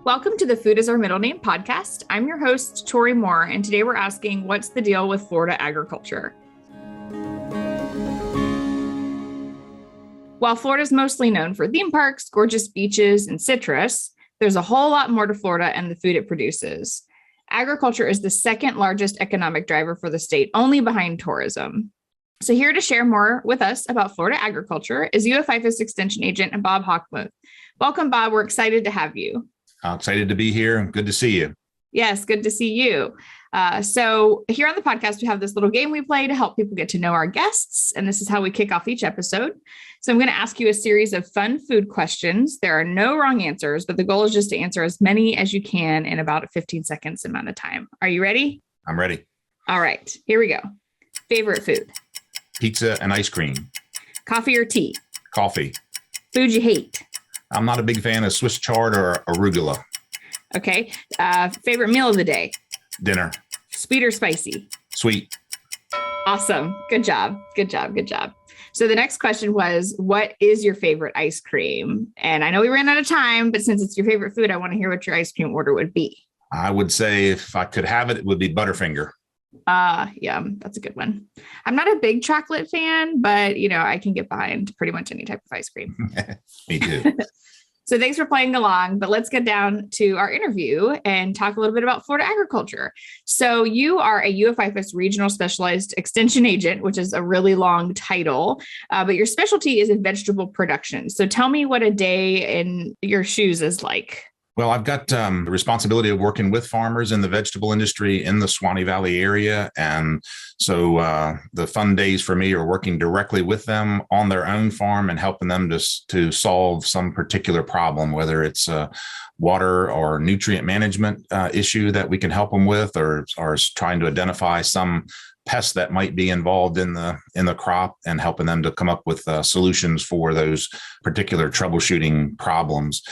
Welcome to the Food is Our Middle Name podcast. I'm your host, Tori Moore, and today we're asking, what's the deal with Florida agriculture? While Florida is mostly known for theme parks, gorgeous beaches, and citrus, there's a whole lot more to Florida and the food it produces. Agriculture is the second largest economic driver for the state, only behind tourism. So here to share more with us about Florida agriculture is IFAS Extension Agent Bob Hochmuth. Welcome, Bob. We're excited to have you. Excited to be here. Good to see you. Yes, good to see you. So here on the podcast, we have this little game we play to help people get to know our guests. And this is how we kick off each episode. So I'm going to ask you a series of fun food questions. There are no wrong answers, but the goal is just to answer as many as you can in about a 15 seconds amount of time. Are you ready? I'm ready. All right, here we go. Favorite food? Pizza and ice cream. Coffee or tea? Coffee. Food you hate? I'm not a big fan of Swiss chard or arugula. Okay. Favorite meal of the day? Dinner. Sweet or spicy? Sweet. Awesome. Good job. Good job. Good job. So the next question was, what is your favorite ice cream? And I know we ran out of time, but since it's your favorite food, I want to hear what your ice cream order would be. I would say if I could have it, it would be Butterfinger. Yeah, that's a good one. I'm not a big chocolate fan, but I can get behind pretty much any type of ice cream. Me too. So thanks for playing along, but let's get down to our interview and talk a little bit about Florida agriculture. So you are a UFIFAS Regional Specialized Extension Agent, which is a really long title, but your specialty is in vegetable production. So tell me what a day in your shoes is like. Well, I've got the responsibility of working with farmers in the vegetable industry in the Swanee Valley area. And so the fun days for me are working directly with them on their own farm and helping them to solve some particular problem, whether it's a water or nutrient management issue that we can help them with, or trying to identify some pests that might be involved in the crop and helping them to come up with solutions for those particular troubleshooting problems.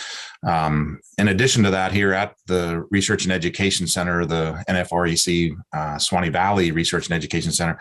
In addition to that, here at the Research and Education Center, the NFREC Swanee Valley Research and Education Center,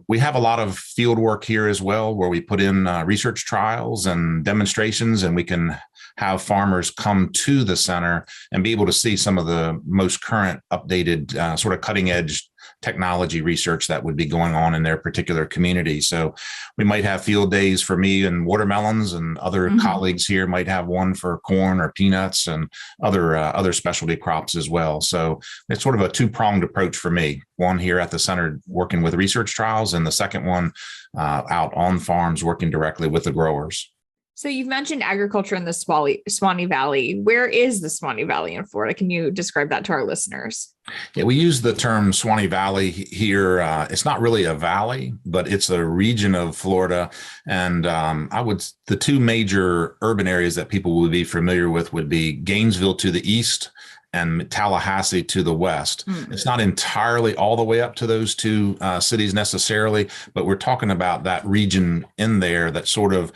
we have a lot of field work here as well, where we put in research trials and demonstrations, and we can have farmers come to the center and be able to see some of the most current, updated, sort of cutting edge technology research that would be going on in their particular community. So we might have field days for me and watermelons, and other colleagues here might have one for corn or peanuts and other specialty crops as well. So it's sort of a two-pronged approach for me. One here at the center working with research trials, and the second one out on farms working directly with the growers. So you've mentioned agriculture in the Swanee Valley. Where is the Swanee Valley in Florida? Can you describe that to our listeners? Yeah, we use the term Swanee Valley here. It's not really a valley, but it's a region of Florida. And the two major urban areas that people would be familiar with would be Gainesville to the east and Tallahassee to the west. It's not entirely all the way up to those two cities necessarily, but we're talking about that region in there that sort of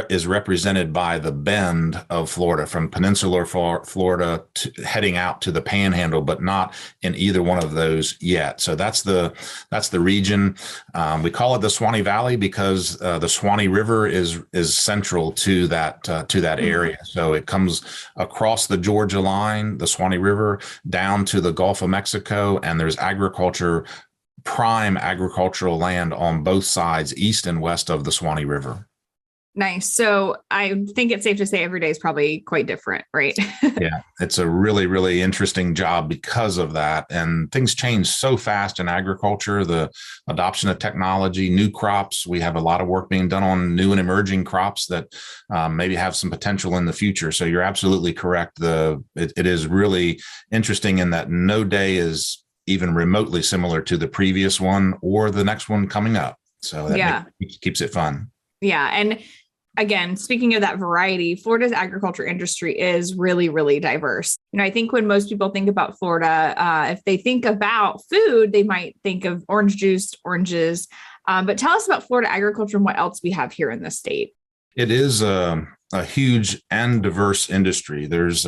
is represented by the bend of Florida, from peninsular Florida heading out to the Panhandle, but not in either one of those yet. So that's the region. We call it the Swanee Valley because the Swanee River is central to that area. So it comes across the Georgia line, the Swanee River, down to the Gulf of Mexico, and there's prime agricultural land on both sides, east and west of the Swanee River. Nice. So I think it's safe to say every day is probably quite different, right? Yeah, it's a really, really interesting job because of that. And things change so fast in agriculture, the adoption of technology, new crops. We have a lot of work being done on new and emerging crops that maybe have some potential in the future. So you're absolutely correct. It is really interesting in that no day is even remotely similar to the previous one or the next one coming up. So that keeps it fun. Yeah. And again, speaking of that variety, Florida's agriculture industry is really, really diverse. I think when most people think about Florida, if they think about food, they might think of orange juice, oranges. But tell us about Florida agriculture and what else we have here in the state. It is a huge and diverse industry. There's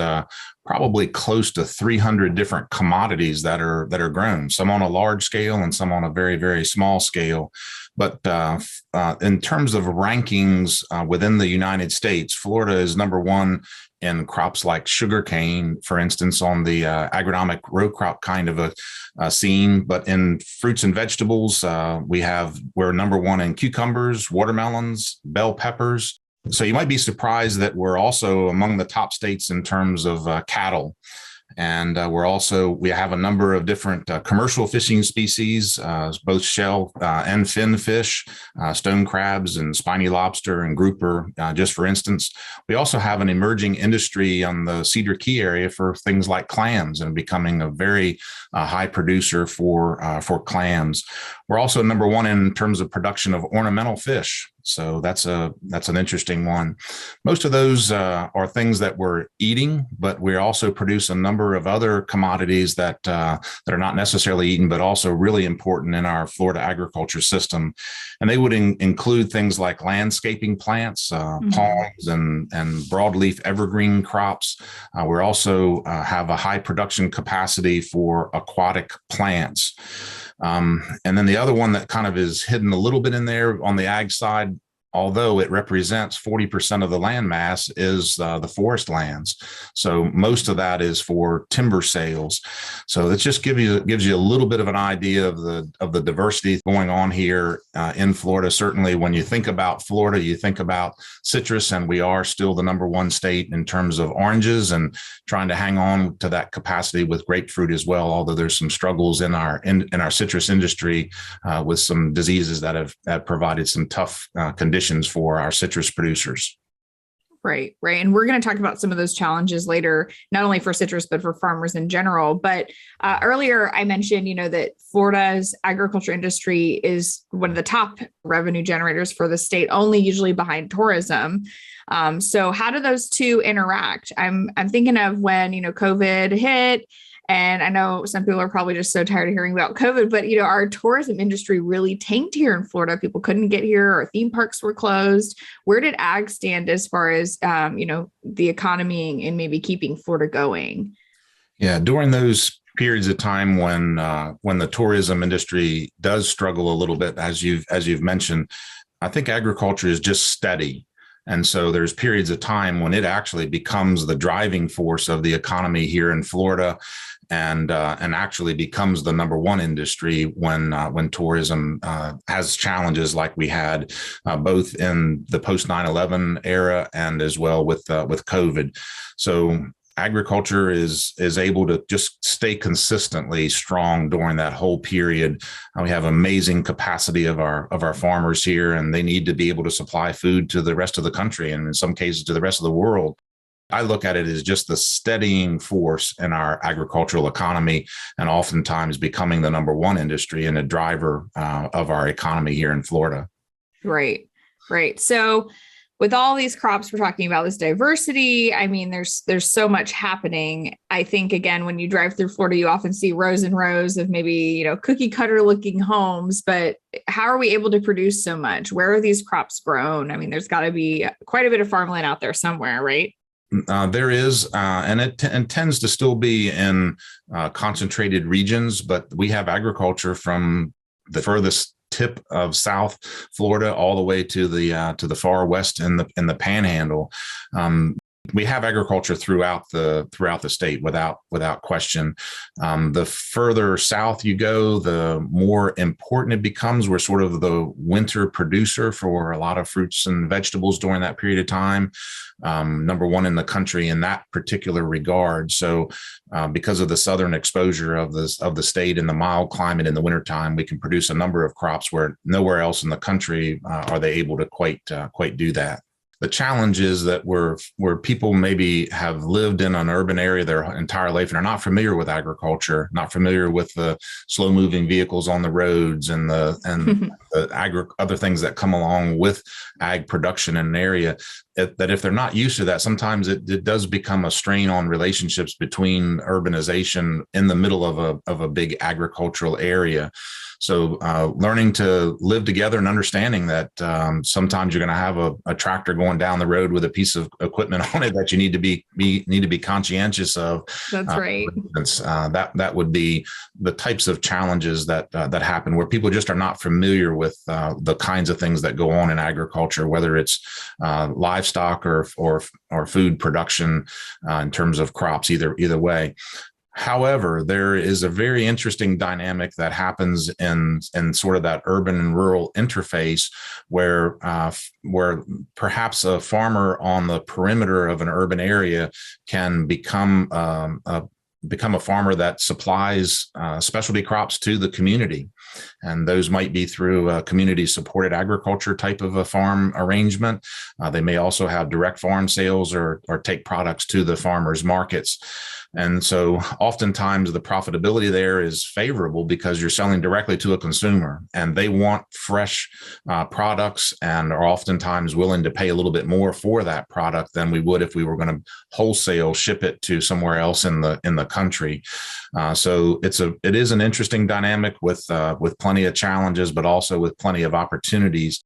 probably close to 300 different commodities that are grown, some on a large scale and some on a very, very small scale. But in terms of rankings within the United States, Florida is number one in crops like sugarcane, for instance, on the agronomic row crop kind of a scene. But in fruits and vegetables, we're number one in cucumbers, watermelons, bell peppers. So you might be surprised that we're also among the top states in terms of cattle. And we have a number of different commercial fishing species, both shell and fin fish, stone crabs and spiny lobster and grouper, just for instance. We also have an emerging industry on the Cedar Key area for things like clams, and becoming a very high producer for clams. We're also number one in terms of production of ornamental fish. So that's an interesting one. Most of those are things that we're eating, but we also produce a number of other commodities that are not necessarily eaten, but also really important in our Florida agriculture system. And they would include things like landscaping plants, palms and broadleaf evergreen crops. We also have a high production capacity for aquatic plants. And then the other one that kind of is hidden a little bit in there on the ag side, although it represents 40% of the land mass, is the forest lands. So most of that is for timber sales. So that just gives you a little bit of an idea of the diversity going on here in Florida. Certainly, when you think about Florida, you think about citrus, and we are still the number one state in terms of oranges, and trying to hang on to that capacity with grapefruit as well. Although there's some struggles in our citrus industry with some diseases that have provided some tough conditions for our citrus producers. Right. And we're going to talk about some of those challenges later, not only for citrus, but for farmers in general. But earlier I mentioned, that Florida's agriculture industry is one of the top revenue generators for the state, only usually behind tourism. So how do those two interact? I'm thinking of when, COVID hit. And I know some people are probably just so tired of hearing about COVID, but, our tourism industry really tanked here in Florida. People couldn't get here. Our theme parks were closed. Where did ag stand as far as, the economy and maybe keeping Florida going? Yeah, during those periods of time when the tourism industry does struggle a little bit, as you've mentioned, I think agriculture is just steady. And so there's periods of time when it actually becomes the driving force of the economy here in Florida, and actually becomes the number one industry when tourism has challenges like we had both in the post 9/11 era and as well with COVID. So agriculture is able to just stay consistently strong during that whole period. We have amazing capacity of our farmers here, and they need to be able to supply food to the rest of the country, and in some cases to the rest of the world. I look at it as just the steadying force in our agricultural economy, and oftentimes becoming the number one industry and a driver of our economy here in Florida. Right. So with all these crops, we're talking about this diversity. I mean, there's so much happening. I think, again, when you drive through Florida, you often see rows and rows of maybe, cookie cutter looking homes, but how are we able to produce so much? Where are these crops grown? I mean, there's got to be quite a bit of farmland out there somewhere, right? There is, and it tends to still be in concentrated regions, but we have agriculture from the furthest tip of South Florida all the way to the far west in the Panhandle. We have agriculture throughout the state without question. The further south you go, the more important it becomes. We're sort of the winter producer for a lot of fruits and vegetables during that period of time. Number one in the country in that particular regard. So because of the southern exposure of the state and the mild climate in the wintertime, we can produce a number of crops where nowhere else in the country are they able to quite do that. The challenge is that where people maybe have lived in an urban area their entire life and are not familiar with agriculture, not familiar with the slow moving vehicles on the roads and the other things that come along with ag production in an area, that if they're not used to that, sometimes it does become a strain on relationships between urbanization in the middle of a big agricultural area. So learning to live together and understanding that sometimes you're going to have a tractor going down the road with a piece of equipment on it that you need to be conscientious of. That's right. That would be the types of challenges that happen where people just are not familiar with the kinds of things that go on in agriculture, whether it's livestock or food production in terms of crops, either way. However, there is a very interesting dynamic that happens in sort of that urban and rural interface where perhaps a farmer on the perimeter of an urban area can become a farmer that supplies specialty crops to the community. And those might be through a community supported agriculture type of a farm arrangement. They may also have direct farm sales or take products to the farmers markets. And so oftentimes the profitability there is favorable because you're selling directly to a consumer and they want fresh products and are oftentimes willing to pay a little bit more for that product than we would if we were going to wholesale ship it to somewhere else in the country. So it is an interesting dynamic with plenty of challenges, but also with plenty of opportunities.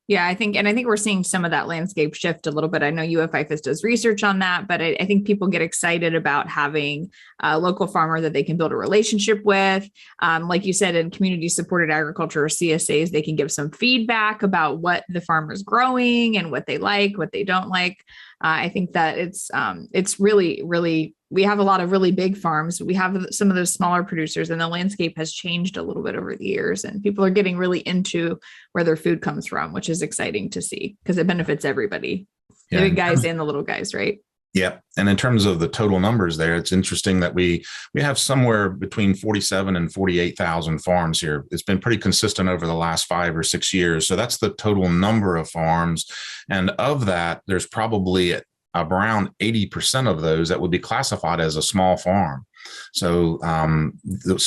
Yeah, I think we're seeing some of that landscape shift a little bit. I know IFAS does research on that, but I think people get excited about having a local farmer that they can build a relationship with. Like you said, in community supported agriculture or CSAs, they can give some feedback about what the farmer's growing and what they like, what they don't like. I think that it's really, really, we have a lot of really big farms. We have some of those smaller producers, and the landscape has changed a little bit over the years, and people are getting really into where their food comes from, which is exciting to see because it benefits everybody, the big guys and the little guys, right? Yeah. And in terms of the total numbers there, it's interesting that we have somewhere between 47 and 48,000 farms here. It's been pretty consistent over the last 5 or 6 years. So that's the total number of farms. And of that, there's probably around 80% of those that would be classified as a small farm. So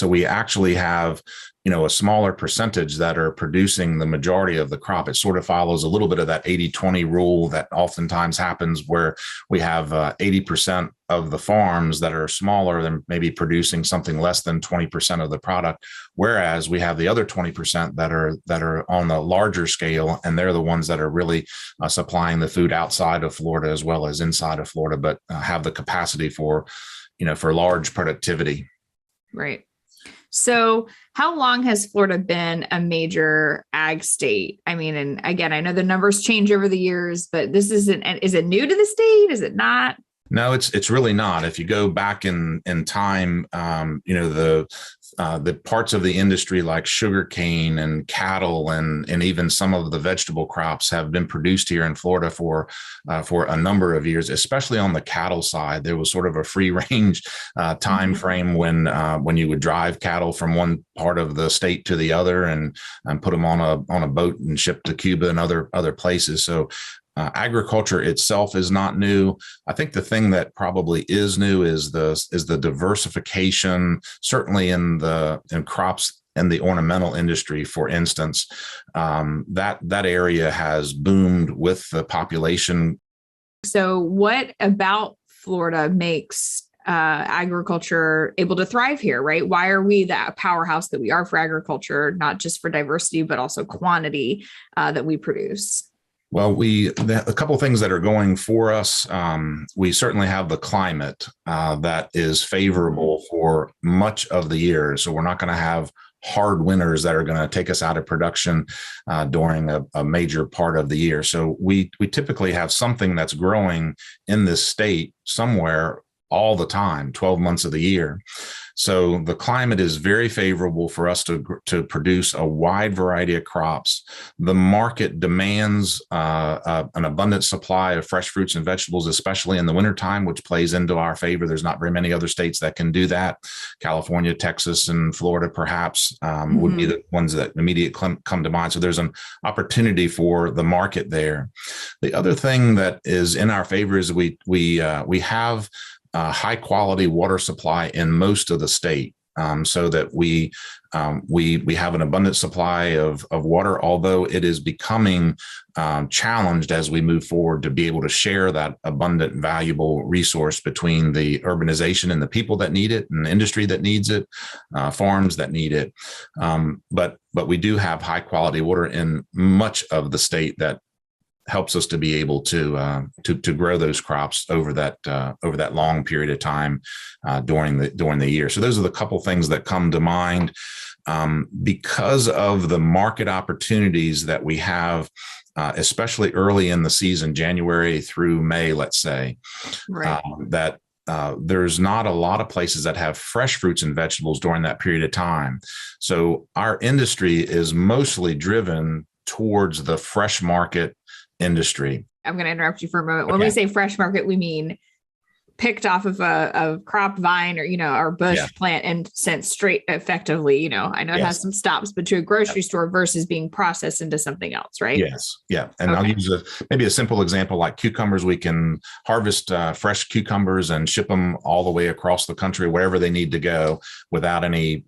we actually have, a smaller percentage that are producing the majority of the crop. It sort of follows a little bit of that 80-20 rule that oftentimes happens where we have 80% of the farms that are smaller than maybe producing something less than 20% of the product. Whereas we have the other 20% that are on the larger scale, and they're the ones that are really supplying the food outside of Florida as well as inside of Florida, but have the capacity for large productivity. Right. So how long has Florida been a major ag state? I mean, and again, I know the numbers change over the years, but is it new to the state? Is it not? No, it's really not. If you go back in time, the parts of the industry like sugarcane and cattle and even some of the vegetable crops have been produced here in Florida for a number of years, especially on the cattle side. There was sort of a free range time frame when you would drive cattle from one part of the state to the other and put them on a boat and ship to Cuba and other places. So agriculture itself is not new. I think the thing that probably is new is the diversification, certainly in crops and the ornamental industry, for instance. That area has boomed with the population. So what about Florida makes agriculture able to thrive here, right? Why are we the powerhouse that we are for agriculture, not just for diversity, but also quantity that we produce? Well, a couple of things that are going for us. We certainly have the climate that is favorable for much of the year. So we're not going to have hard winters that are going to take us out of production during a major part of the year. So we typically have something that's growing in this state somewhere all the time, 12 months of the year. So the climate is very favorable for us to produce a wide variety of crops. The market demands an abundant supply of fresh fruits and vegetables, especially in the wintertime, which plays into our favor. There's not very many other states that can do that. California, Texas, and Florida perhaps would be the ones that immediately come to mind. So there's an opportunity for the market there. The other thing that is in our favor is we have high quality water supply in most of the state. so that we have an abundant supply of water, although it is becoming challenged as we move forward to be able to share that abundant, valuable resource between the urbanization and the people that need it, and the industry that needs it, farms that need it. But we do have high quality water in much of the state that helps us to be able to grow those crops over that long period of time during the year. So those are the couple things that come to mind. Because of the market opportunities that we have, especially early in the season, January through May, let's say, Right. that there's not a lot of places that have fresh fruits and vegetables during that period of time. So our industry is mostly driven towards the fresh market industry. I'm going to interrupt you for a moment. Okay. When we say fresh market, we mean picked off of a crop vine or, or bush plant and sent straight effectively, I know it has some stops, but to a grocery store versus being processed into something else, right? Yes. Yeah. And I'll use maybe a simple example like cucumbers. We can harvest fresh cucumbers and ship them all the way across the country, wherever they need to go without any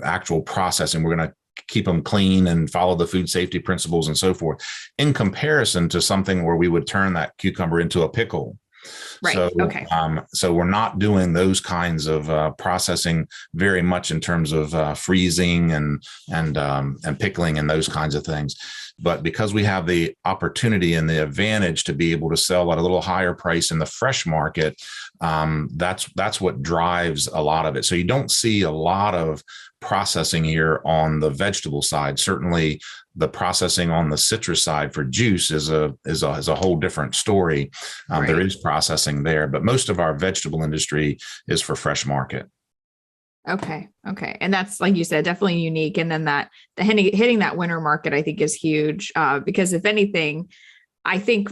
actual processing. We're going to keep them clean and follow the food safety principles and so forth, in comparison to something where we would turn that cucumber into a pickle. Right. So, so we're not doing those kinds of processing very much in terms of freezing and pickling and those kinds of things. But because we have the opportunity and the advantage to be able to sell at a little higher price in the fresh market, that's what drives a lot of it. So you don't see a lot of processing here on the vegetable side. Certainly the processing on the citrus side for juice is a whole different story. Right. There is processing there, but most of our vegetable industry is for fresh market. Okay. And that's, like you said, definitely unique. And then hitting that winter market, I think, is huge, because if anything, I think,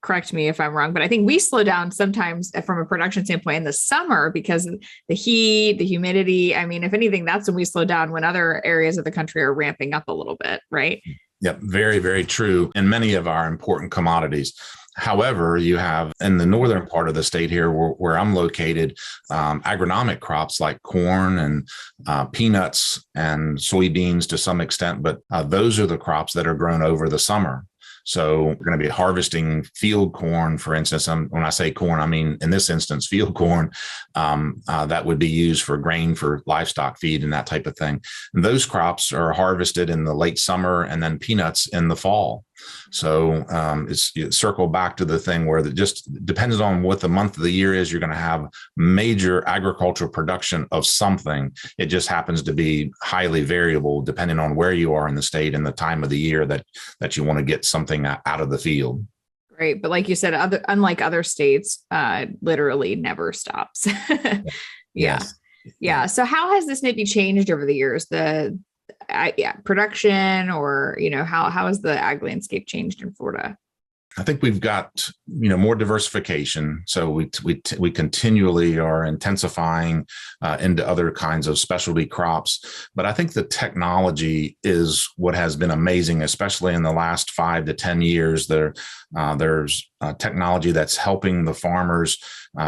correct me if I'm wrong, but I think we slow down sometimes from a production standpoint in the summer because of the heat, the humidity. I mean, if anything, that's when we slow down, when other areas of the country are ramping up a little bit, right? Yep. Very, very true. In many of our important commodities. However, you have in the northern part of the state here where I'm located, agronomic crops like corn and peanuts and soybeans to some extent, but those are the crops that are grown over the summer. So we're going to be harvesting field corn, for instance. When I say corn, I mean, in this instance, field corn that would be used for grain for livestock feed and that type of thing. And those crops are harvested in the late summer and then peanuts in the fall. So it's circle back to the thing where it just depends on what the month of the year is. You're going to have major agricultural production of something. It just happens to be highly variable depending on where you are in the state and the time of the year that you want to get something out of the field. Right. But like you said, unlike other states, literally never stops. Yes. Yeah. So how has this maybe changed over the years? Production, or, how has the ag landscape changed in Florida? I think we've got, more diversification. So we continually are intensifying into other kinds of specialty crops. But I think the technology is what has been amazing, especially in the last 5 to 10 years. There's technology that's helping the farmers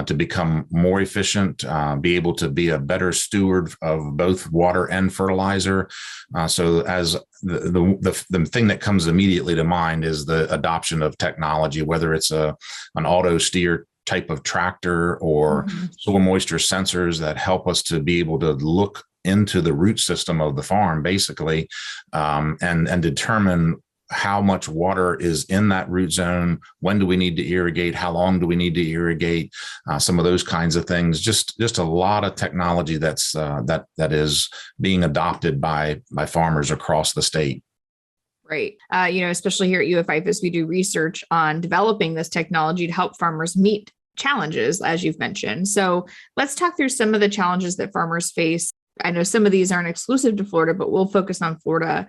to become more efficient, be able to be a better steward of both water and fertilizer. So as the thing that comes immediately to mind is the adoption of technology, whether it's an auto steer type of tractor or soil moisture sensors that help us to be able to look into the root system of the farm, basically, and determine how much water is in that root zone. When do we need to irrigate? How long do we need to irrigate? Some of those kinds of things. Just a lot of technology that is being adopted by farmers across the state. Right. Especially here at IFAS, we do research on developing this technology to help farmers meet challenges, as you've mentioned. So let's talk through some of the challenges that farmers face. I know some of these aren't exclusive to Florida, but we'll focus on Florida.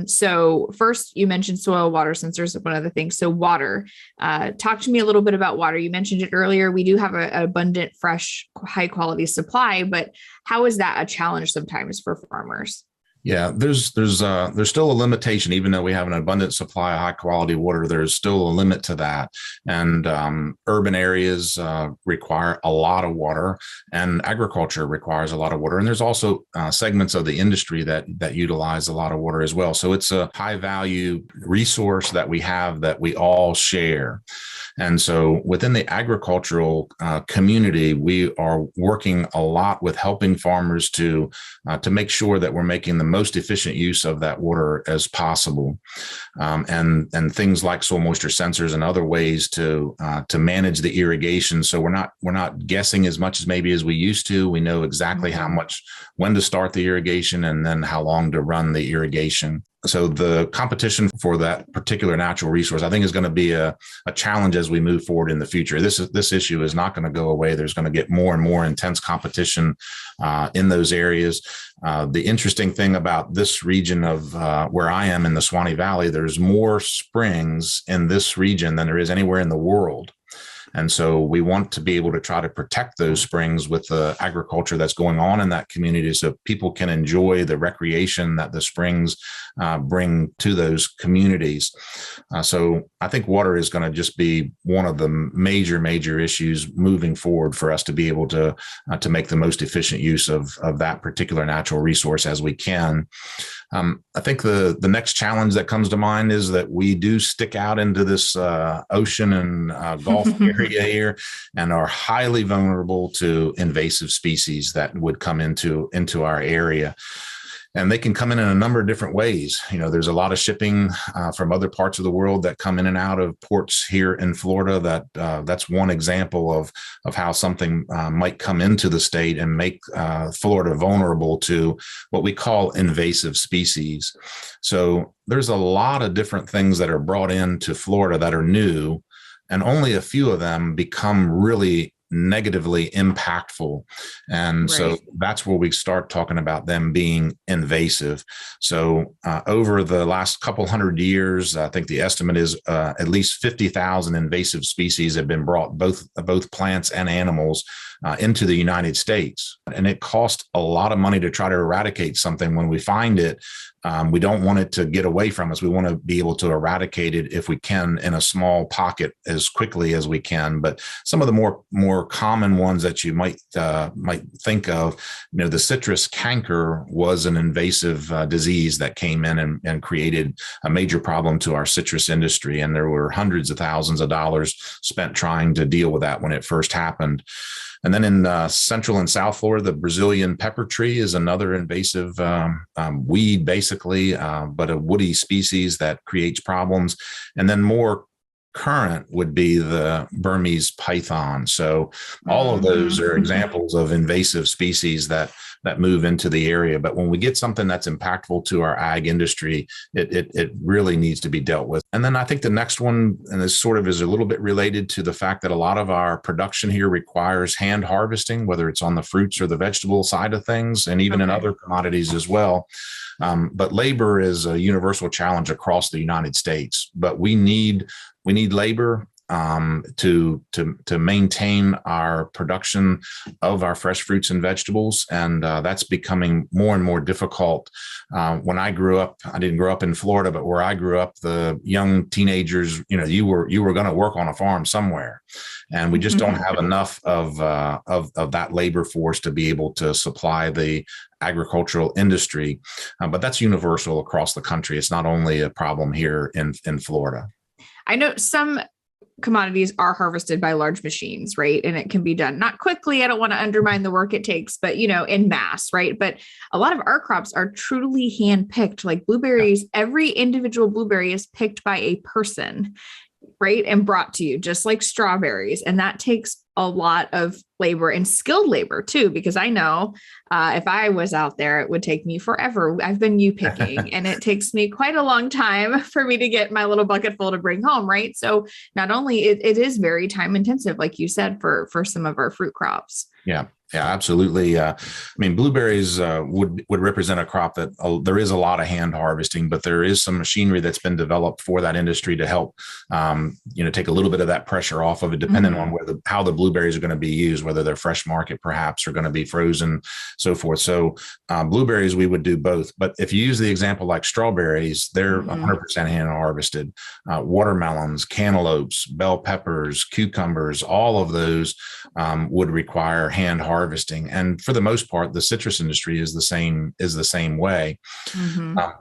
So first, you mentioned soil water sensors, one of the things. So water, talk to me a little bit about water. You mentioned it earlier. We do have an abundant, fresh, high quality supply, but how is that a challenge sometimes for farmers? Yeah, there's still a limitation, even though we have an abundant supply of high quality water. There's still a limit to that, and urban areas require a lot of water, and agriculture requires a lot of water. And there's also segments of the industry that utilize a lot of water as well. So it's a high value resource that we have that we all share. And so within the agricultural community, we are working a lot with helping farmers to make sure that we're making the most efficient use of that water as possible, and things like soil moisture sensors and other ways to manage the irrigation. So we're not guessing as much as maybe as we used to. We know exactly how much, when to start the irrigation, and then how long to run the irrigation. So the competition for that particular natural resource, I think, is going to be a challenge as we move forward in the future. This issue is not going to go away. There's going to get more and more intense competition in those areas. The interesting thing about this region of where I am in the Swanee Valley, there's more springs in this region than there is anywhere in the world. And so we want to be able to try to protect those springs with the agriculture that's going on in that community, so people can enjoy the recreation that the springs bring to those communities. So I think water is going to just be one of the major issues moving forward for us to be able to make the most efficient use of that particular natural resource as we can. I think the next challenge that comes to mind is that we do stick out into this ocean and Gulf area here, and are highly vulnerable to invasive species that would come into our area. And they can come in a number of different ways. You know, there's a lot of shipping from other parts of the world that come in and out of ports here in Florida. That's one example of how something might come into the state and make Florida vulnerable to what we call invasive species. So there's a lot of different things that are brought into Florida that are new, and only a few of them become really negatively impactful. And so that's where we start talking about them being invasive. So over the last couple hundred years, I think the estimate is at least 50,000 invasive species have been brought, both plants and animals, into the United States. And it costs a lot of money to try to eradicate something. When we find it, we don't want it to get away from us. We want to be able to eradicate it if we can in a small pocket as quickly as we can. But some of the more common ones that you might think of, you know, the citrus canker was an invasive disease that came in and created a major problem to our citrus industry. And there were hundreds of thousands of dollars spent trying to deal with that when it first happened. And then in Central and South Florida, the Brazilian pepper tree is another invasive weed, basically, but a woody species that creates problems. And then more current would be the Burmese python. So all of those are examples of invasive species that move into the area. But when we get something that's impactful to our ag industry, it really needs to be dealt with. And then I think the next one, and this sort of is a little bit related to the fact that a lot of our production here requires hand harvesting, whether it's on the fruits or the vegetable side of things, and even in other commodities as well. But labor is a universal challenge across the United States. But we need labor to maintain our production of our fresh fruits and vegetables, and that's becoming more and more difficult. When I grew up, I didn't grow up in Florida, but where I grew up, the young teenagers, you know, you were going to work on a farm somewhere, and we just don't have enough of that labor force to be able to supply the agricultural industry. But that's universal across the country. It's not only a problem here in Florida. I know some commodities are harvested by large machines, right? And it can be done not quickly. I don't want to undermine the work it takes, but, you know, in mass, right? But a lot of our crops are truly hand-picked, like blueberries. Every individual blueberry is picked by a person, right? And brought to you, just like strawberries. And that takes a lot of labor and skilled labor too, because I know if I was out there, it would take me forever. I've been picking and it takes me quite a long time for me to get my little bucket full to bring home. Right. So not only it is very time intensive, like you said, for some of our fruit crops. Yeah. Yeah, absolutely. I mean, blueberries would represent a crop that there is a lot of hand harvesting, but there is some machinery that's been developed for that industry to help, take a little bit of that pressure off of it, depending on how the blueberries are going to be used, whether they're fresh market, perhaps, or going to be frozen, so forth. So blueberries, we would do both. But if you use the example like strawberries, they're 100% hand harvested. Watermelons, cantaloupes, bell peppers, cucumbers, all of those would require hand harvesting, and for the most part, the citrus industry is the same way.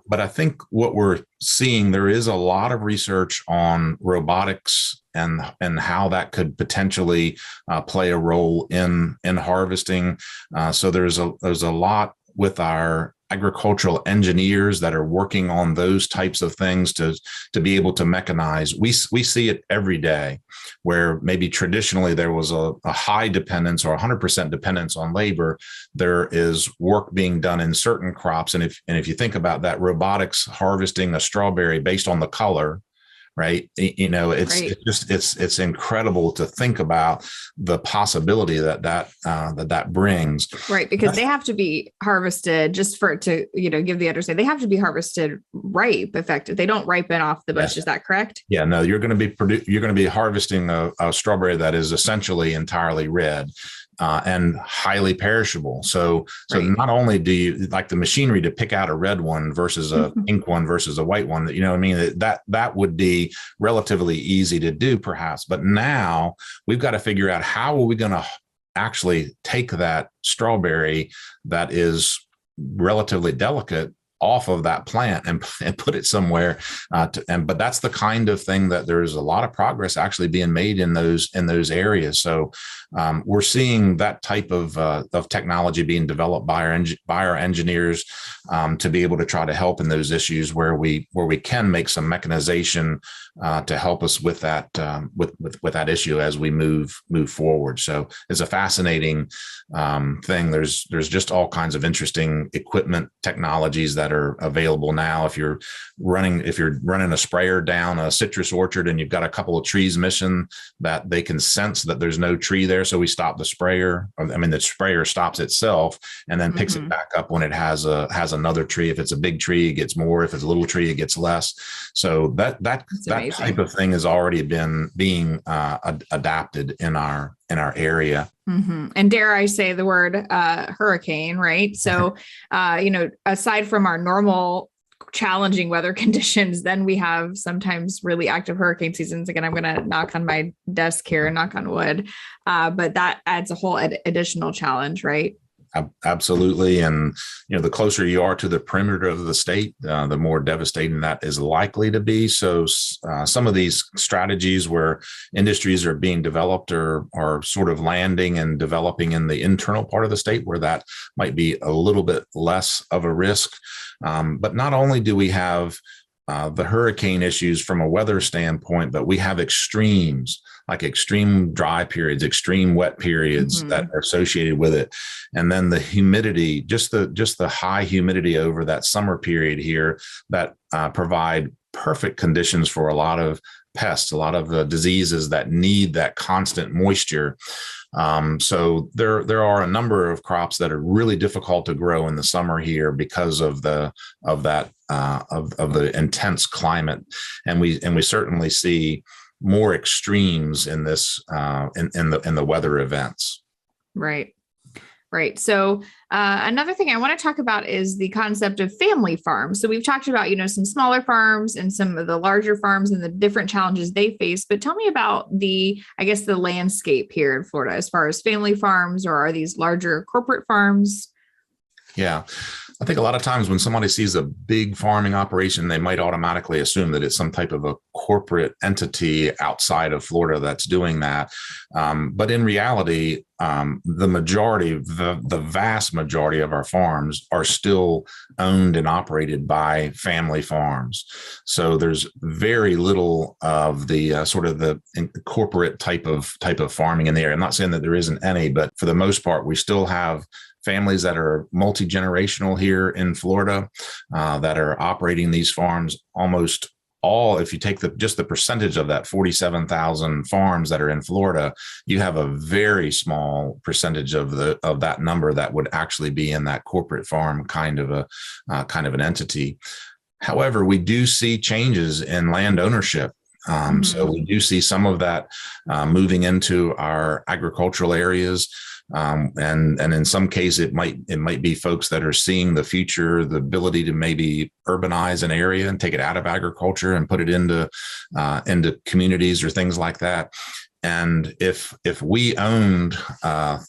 But I think what we're seeing, there is a lot of research on robotics and how that could potentially play a role in harvesting. So there's a lot with our agricultural engineers that are working on those types of things to be able to mechanize. We see it every day, where maybe traditionally there was a high dependence or 100% dependence on labor. There is work being done in certain crops, and if you think about that, robotics harvesting a strawberry based on the color, right? It's incredible to think about the possibility that brings. Right, because they have to be harvested, just for it to, give the understanding, they have to be harvested ripe, effective. They don't ripen off the bush. Yes. Is that correct? Yeah, no, you're going to be harvesting a strawberry that is essentially entirely red. And highly perishable. So not only do you like the machinery to pick out a red one versus a pink one versus a white one, that would be relatively easy to do perhaps. But now we've got to figure out, how are we going to actually take that strawberry that is relatively delicate off of that plant and put it somewhere. But that's the kind of thing that there's a lot of progress actually being made in those areas. So we're seeing that type of technology being developed by our engineers to be able to try to help in those issues where we can make some mechanization to help us with that with that issue as we move forward. So it's a fascinating thing. There's just all kinds of interesting equipment technologies that are available now. If you're running a sprayer down a citrus orchard and you've got a couple of trees missing, that they can sense that there's no tree there, so we stop the sprayer. The sprayer stops itself and then picks it back up when it has another tree. If it's a big tree, it gets more. If it's a little tree, it gets less. So that type of thing has already been being adapted in our area. And dare I say the word hurricane, right? So, aside from our normal challenging weather conditions, then we have sometimes really active hurricane seasons. Again, I'm going to knock on my desk here and knock on wood. But that adds a whole additional challenge, right? Absolutely. And, the closer you are to the perimeter of the state, the more devastating that is likely to be. So some of these strategies where industries are being developed are sort of landing and developing in the internal part of the state, where that might be a little bit less of a risk. But not only do we have the hurricane issues from a weather standpoint, but we have extremes, like extreme dry periods, extreme wet periods that are associated with it. And then the humidity, just the high humidity over that summer period here, that provide perfect conditions for a lot of pests, a lot of the diseases that need that constant moisture. So there are a number of crops that are really difficult to grow in the summer here because of the intense climate, and we certainly see more extremes in this in the weather events. Right. So another thing I want to talk about is the concept of family farms. So we've talked about, some smaller farms and some of the larger farms and the different challenges they face. But tell me about the landscape here in Florida as far as family farms, or are these larger corporate farms? Yeah. I think a lot of times when somebody sees a big farming operation, they might automatically assume that it's some type of a corporate entity outside of Florida that's doing that. But in reality, the vast majority of our farms are still owned and operated by family farms. So there's very little of the sort of the corporate type of farming in the area. I'm not saying that there isn't any, but for the most part, we still have families that are multi-generational here in Florida that are operating these farms. Almost if you take just the percentage of that 47,000 farms that are in Florida, you have a very small percentage of that number that would actually be in that corporate farm kind of an entity. However, we do see changes in land ownership. So we do see some of that moving into our agricultural areas. And in some cases, it might be folks that are seeing the future, the ability to maybe urbanize an area and take it out of agriculture and put it into communities or things like that. And if we owned a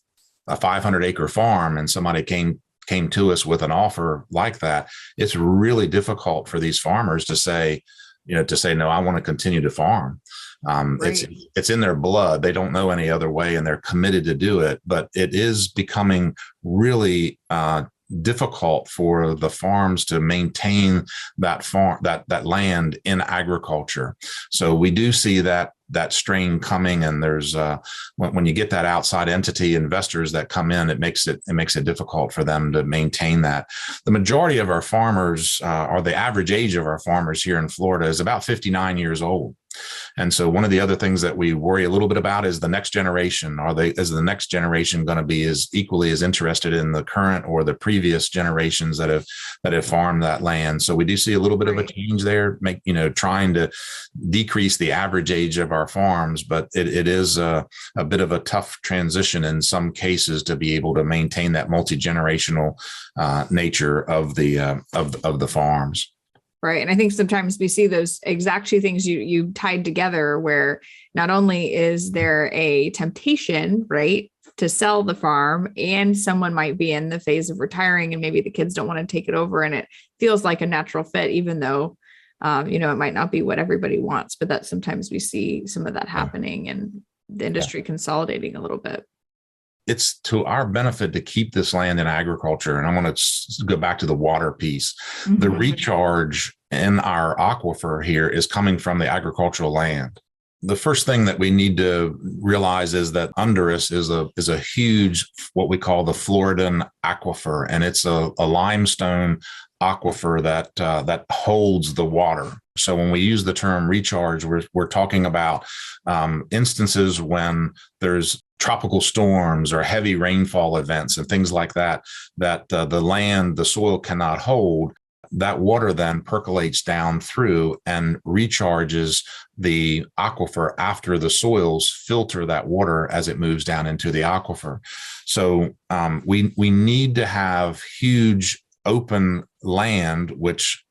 500-acre farm and somebody came to us with an offer like that, it's really difficult for these farmers to say, no, I want to continue to farm. Right. It's in their blood. They don't know any other way, and they're committed to do it. But it is becoming really difficult for the farms to maintain that land in agriculture. So we do see that strain coming, and there's when you get that outside entity investors that come in, it makes it difficult for them to maintain that. The majority of our farmers, or the average age of our farmers here in Florida, is about 59 years old. And so one of the other things that we worry a little bit about is the next generation. Is the next generation going to be as equally as interested in the current or the previous generations that have farmed that land? So we do see a little bit of a change there, trying to decrease the average age of our farms, but it is a bit of a tough transition in some cases to be able to maintain that multi-generational nature of the farms. Right. And I think sometimes we see those exact two things you tied together, where not only is there a temptation, right, to sell the farm, and someone might be in the phase of retiring and maybe the kids don't want to take it over, and it feels like a natural fit, even though, it might not be what everybody wants, but that sometimes we see some of that happening and the industry consolidating a little bit. It's to our benefit to keep this land in agriculture. And I want to go back to the water piece. Mm-hmm. The recharge in our aquifer here is coming from the agricultural land. The first thing that we need to realize is that under us is a huge, what we call the Floridan aquifer. And it's a limestone aquifer that holds the water. So when we use the term recharge, we're talking about instances when there's tropical storms or heavy rainfall events and things like that the soil cannot hold. That water then percolates down through and recharges the aquifer after the soils filter that water as it moves down into the aquifer. So we need to have huge open land, which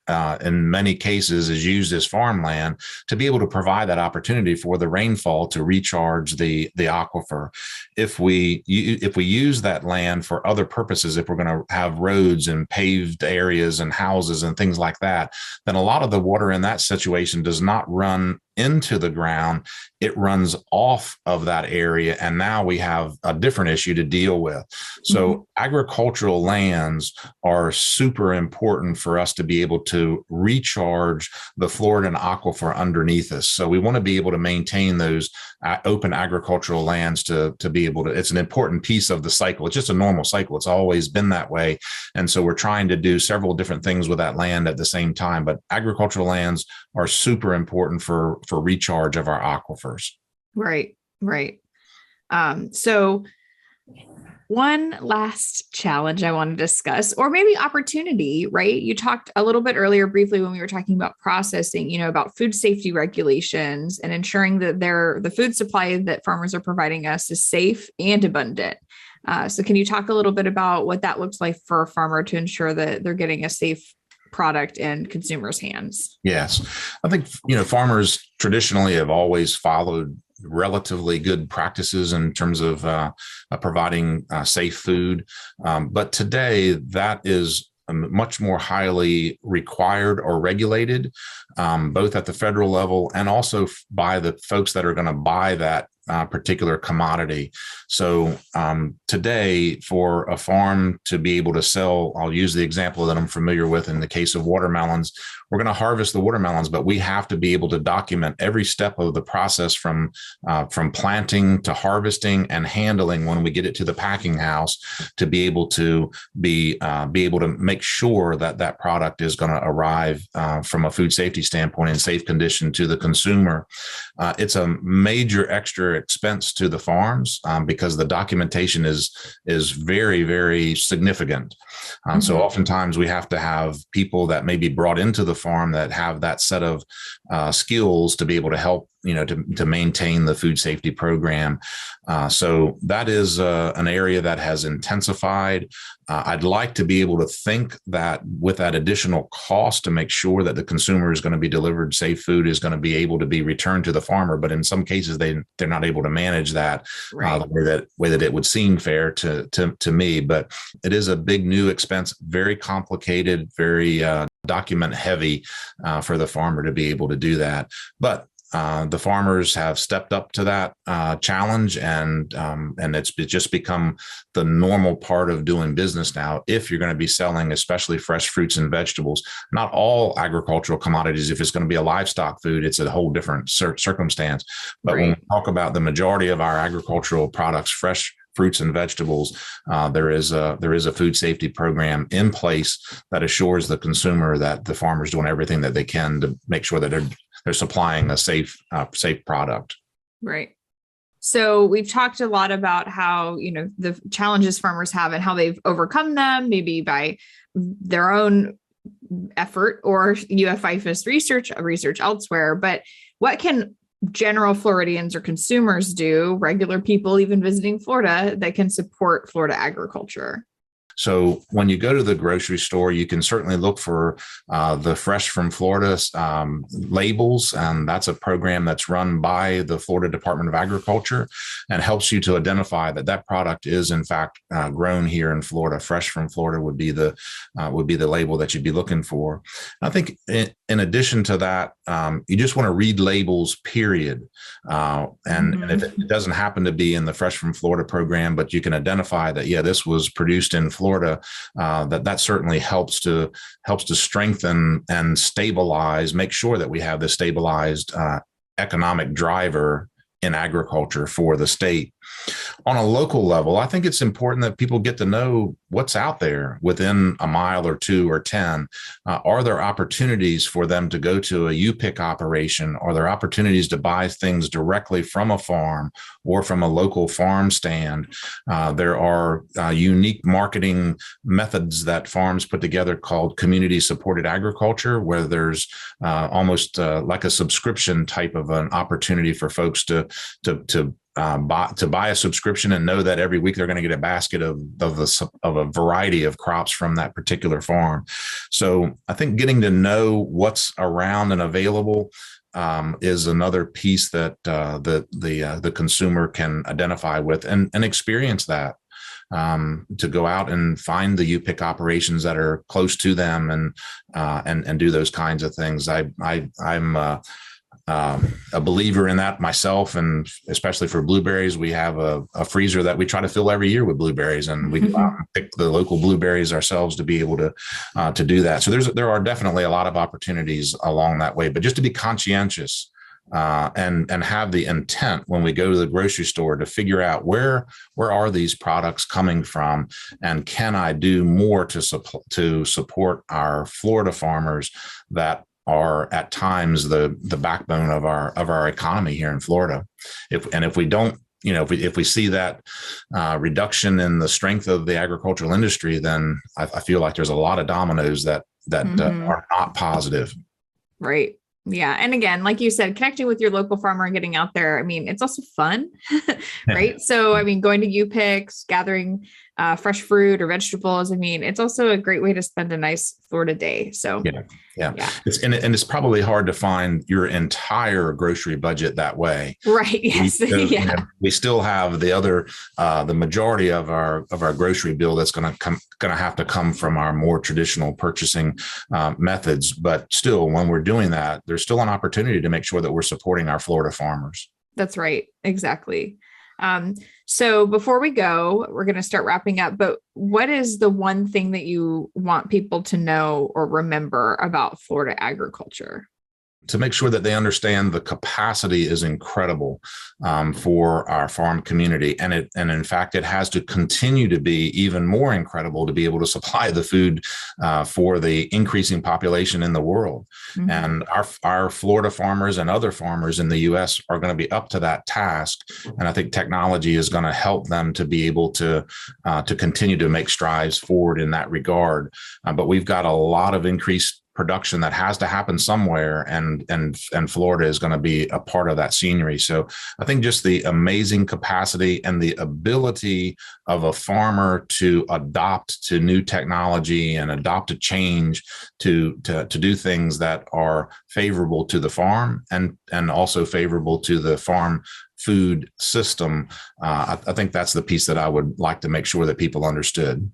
in many cases is used as farmland, to be able to provide that opportunity for the rainfall to recharge the aquifer. If we use that land for other purposes, if we're going to have roads and paved areas and houses and things like that, then a lot of the water in that situation does not run into the ground. It runs off of that area. And now we have a different issue to deal with. So agricultural lands are super important for us to be able to recharge the Floridan aquifer underneath us. So we want to be able to maintain those open agricultural lands to be able to, it's an important piece of the cycle. It's just a normal cycle. It's always been that way. And so we're trying to do several different things with that land at the same time, but agricultural lands are super important for recharge of our aquifers. Right. So one last challenge I want to discuss, or maybe opportunity, right? You talked a little bit earlier briefly when we were talking about processing, about food safety regulations and ensuring that the food supply that farmers are providing us is safe and abundant. So can you talk a little bit about what that looks like for a farmer to ensure that they're getting a safe product in consumers' hands? Yes. I think, farmers traditionally have always followed relatively good practices in terms of providing safe food. But today that is much more highly required or regulated, both at the federal level and also by the folks that are going to buy that particular commodity. So today, for a farm to be able to sell, I'll use the example that I'm familiar with in the case of watermelons. we're going to harvest the watermelons, but we have to be able to document every step of the process from planting to harvesting and handling when we get it to the packing house, to be able to be able to make sure that that product is going to arrive from a food safety standpoint in safe condition to the consumer. It's a major extra expense to the farms because the documentation is very, very significant. So oftentimes we have to have people that may be brought into the farm that have that set of skills to be able to help, to maintain the food safety program. So that is an area that has intensified. I'd like to be able to think that with that additional cost to make sure that the consumer is going to be delivered safe food is going to be able to be returned to the farmer. But in some cases, they're not able to manage that the way that it would seem fair to me. But it is a big new expense, very complicated, very document heavy for the farmer to be able to do that. But the farmers have stepped up to that challenge, and it's just become the normal part of doing business now. If you're going to be selling, especially fresh fruits and vegetables, not all agricultural commodities. If it's going to be a livestock food, it's a whole different circumstance. But when we talk about the majority of our agricultural products, fresh fruits and vegetables, there is a food safety program in place that assures the consumer that the farmer's doing everything that they can to make sure that they're supplying a safe product. Right. So we've talked a lot about how, the challenges farmers have and how they've overcome them, maybe by their own effort or IFAS research elsewhere. But what can general Floridians or consumers do, regular people even visiting Florida, that can support Florida agriculture? So when you go to the grocery store, you can certainly look for the Fresh from Florida labels. And that's a program that's run by the Florida Department of Agriculture and helps you to identify that that product is in fact grown here in Florida. Fresh from Florida would be the label that you'd be looking for. I think in addition to that, you just want to read labels, period. And if it doesn't happen to be in the Fresh from Florida program, but you can identify that, this was produced in Florida, that certainly helps to strengthen and stabilize, make sure that we have the stabilized economic driver in agriculture for the state. On a local level, I think it's important that people get to know what's out there within a mile or 2 or 10. Are there opportunities for them to go to a U-Pick operation? Are there opportunities to buy things directly from a farm or from a local farm stand? There are unique marketing methods that farms put together called community-supported agriculture, where there's almost like a subscription type of an opportunity for folks to buy a subscription and know that every week they're going to get a basket of a variety of crops from that particular farm. So I think getting to know what's around and available is another piece that the consumer can identify with and experience that. To go out and find the U-Pick operations that are close to them and do those kinds of things. I'm a believer in that myself, and especially for blueberries, we have a freezer that we try to fill every year with blueberries, and we pick the local blueberries ourselves to be able to do that. So there are definitely a lot of opportunities along that way, but just to be conscientious and have the intent when we go to the grocery store to figure out where are these products coming from, and can I do more to support our Florida farmers that are at times the backbone of our economy here in Florida. If we don't, if we see that reduction in the strength of the agricultural industry, then I feel like there's a lot of dominoes that are not positive. Right. Yeah. And again, like you said, connecting with your local farmer and getting out there, it's also fun, right? So, going to U-Picks, gathering fresh fruit or vegetables. It's also a great way to spend a nice Florida day. So yeah. It's probably hard to find your entire grocery budget that way. Right. Yes. We still have the majority of our grocery bill that's going to have to come from our more traditional purchasing methods. But still, when we're doing that, there's still an opportunity to make sure that we're supporting our Florida farmers. That's right. Exactly. So before we go, we're going to start wrapping up, but what is the one thing that you want people to know or remember about Florida agriculture? To make sure that they understand the capacity is incredible for our farm community. And in fact, it has to continue to be even more incredible to be able to supply the food for the increasing population in the world. Mm-hmm. And our Florida farmers and other farmers in the U.S. are going to be up to that task. And I think technology is going to help them to be able to continue to make strides forward in that regard. But we've got a lot of increased production that has to happen somewhere, and Florida is going to be a part of that scenery. So I think just the amazing capacity and the ability of a farmer to adopt to new technology and adopt a change to do things that are favorable to the farm and also favorable to the farm food system. I think that's the piece that I would like to make sure that people understood.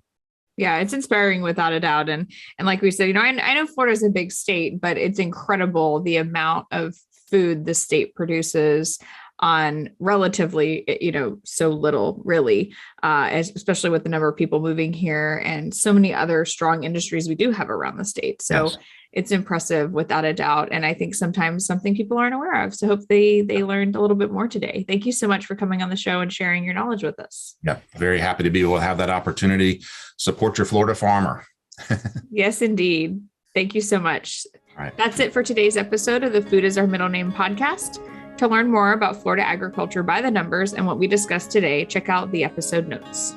Yeah, it's inspiring without a doubt. And like we said, I know Florida is a big state, but it's incredible the amount of food the state produces on relatively, so little really, especially with the number of people moving here and so many other strong industries we do have around the state. So yes. It's impressive without a doubt. And I think sometimes something people aren't aware of. So hope they learned a little bit more today. Thank you so much for coming on the show and sharing your knowledge with us. Yeah, very happy to be able to have that opportunity. Support your Florida farmer. Yes, indeed. Thank you so much. All right. That's it for today's episode of the Food is Our Middle Name podcast. To learn more about Florida agriculture by the numbers and what we discussed today, check out the episode notes.